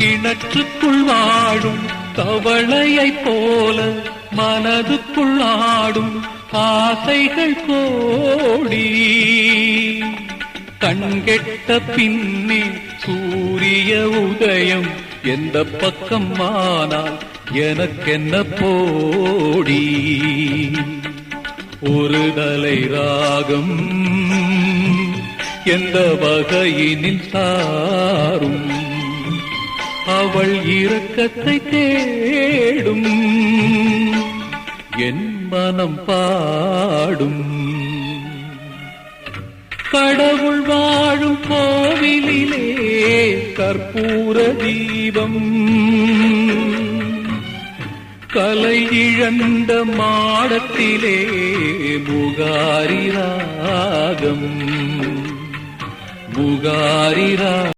கிணற்றுக்குள் வாழும் தவளையைப் போல மனதுக்குள் ஆடும் ஆசைகள் கோடி. கண்கெட்ட பின்னே சூரிய உதயம் எந்த பக்கம் ஆனால் எனக்கென்ன போடி. ஒரு தலை ராகம் எந்த வகையினில் சாரும் அவள் இரக்கத்தை தேடும் என் மனம் பாடும். கடவுள் வாழும் கோவிலிலே கற்பூர தீபம், கலை இழந்த மாடத்திலே முகாரி ராகம், முகாரி ராகம்.